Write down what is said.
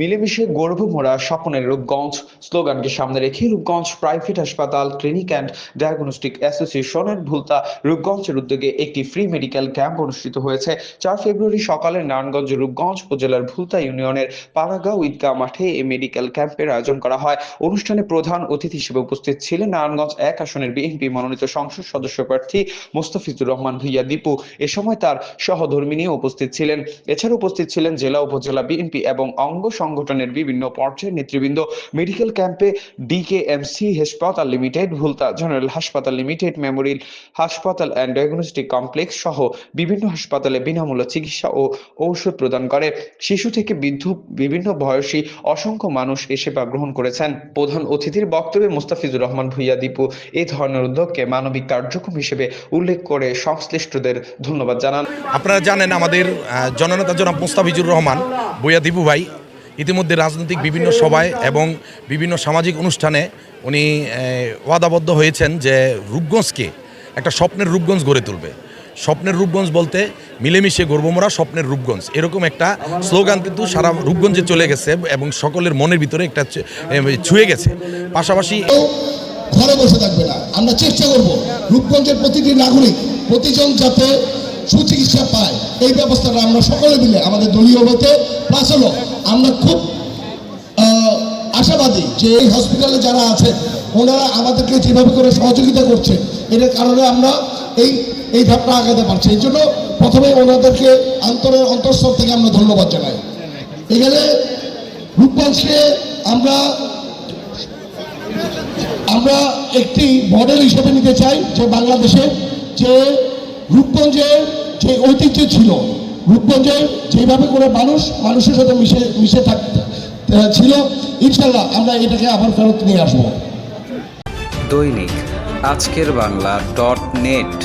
মিলেমিশে গর্ব মোড়া স্বপ্নের রূপগঞ্জ স্লোগানকে সামনে রেখে রূপগঞ্জ প্রাইভেট হাসপাতাল ক্লিনিক অ্যান্ড ডায়াগনস্টিক অ্যাসোসিয়েশনের ভুলতা রূপগঞ্জের উদ্যোগে একটি ফ্রি মেডিকেল ক্যাম্প অনুষ্ঠিত হয়েছে 4 ফেব্রুয়ারি সকালে নারায়ণগঞ্জ রূপগঞ্জ উপজেলার ভুলতা ইউনিয়নের পানাগাঁও ঈদগাহ মাঠে এই মেডিকেল ক্যাম্পের আয়োজন করা হয়। অনুষ্ঠানে প্রধান অতিথি হিসেবে উপস্থিত ছিলেন নারায়ণগঞ্জ 1 আসনের বিএনপি মনোনীত সংসদ সদস্য প্রার্থী মোস্তাফিজুর রহমান ভূঁইয়া দীপু। এ সময় তার সহধর্মিণীও উপস্থিত ছিলেন। এছাড়া উপস্থিত ছিলেন জেলা উপজেলা বিএনপি এবং অঙ্গ সংগঠনের বিভিন্ন পর্যায়ের নেতৃবৃন্দ। মেডিকেল ক্যাম্পে ডিকেএমসি হাসপাতাল লিমিটেড, ভুলতা জেনারেল হাসপাতাল লিমিটেড, মেমোরিয়াল হাসপাতাল অ্যান্ড ডায়াগনস্টিক কমপ্লেক্স সহ বিভিন্ন হাসপাতালে বিনামূল্য চিকিৎসা ও ঔষধ প্রদান করে। শিশু থেকে বৃদ্ধ বিভিন্ন বয়সী অসংখ্য মানুষ এ সেবা গ্রহণ করেছেন। প্রধান অতিথির বক্তব্যে মোস্তাফিজুর রহমান ভূঁইয়া দীপু এই ধরনের উদ্যোগকে মানবিক কার্যক্রম হিসেবে উল্লেখ করে সংশ্লিষ্টদের ধন্যবাদ জানান। আপনারা জানেন আমাদের জননেতা জনাব মোস্তাফিজুর রহমান ভূঁইয়া দীপু ভাই ইতিমধ্যে রাজনৈতিক বিভিন্ন সভায় এবং বিভিন্ন সামাজিক অনুষ্ঠানে উনি ওয়াদাবদ্ধ হয়েছেন যে রূপগঞ্জকে একটা স্বপ্নের রূপগঞ্জ গড়ে তুলবে। স্বপ্নের রূপগঞ্জ বলতে মিলেমিশে গর্বমোরা স্বপ্নের রূপগঞ্জ, এরকম একটা স্লোগান কিন্তু সারা রূপগঞ্জে চলে গেছে এবং সকলের মনের ভিতরে একটা ছুঁয়ে গেছে। পাশাপাশি ঘরে বসে থাকবে না, আমরা চেষ্টা করব রূপগঞ্জের প্রতিটি নাগরিক প্রতিজন যাতে সুচিকিৎসা পায় এই ব্যবস্থাটা আমরা সকলে মিলে আমাদের দলীয় হতে প্লাস হলো আমরা খুব আশাবাদী যে এই হসপিটালে যারা আছে ওনারা আমাদেরকে যেভাবে করে সহযোগিতা করছে এটার কারণে আমরা এই ধাপটা আগাতে পারছি। এই জন্য প্রথমে ওনাদেরকে অন্তঃস্থল থেকে আমরা ধন্যবাদ জানাই। এখানে রূপগঞ্জকে আমরা একটি মডেল হিসেবে নিতে চাই যে বাংলাদেশে যে রূপগঞ্জের যে ঐতিহ্য ছিল, রূপগঞ্জের যেভাবে করে মানুষের সাথে মিশে থাকতে ছিল, ইনশাল্লাহ আমরা এটাকে আবার ফেরত নিয়ে আসবো। দৈনিক আজকের বাংলা .net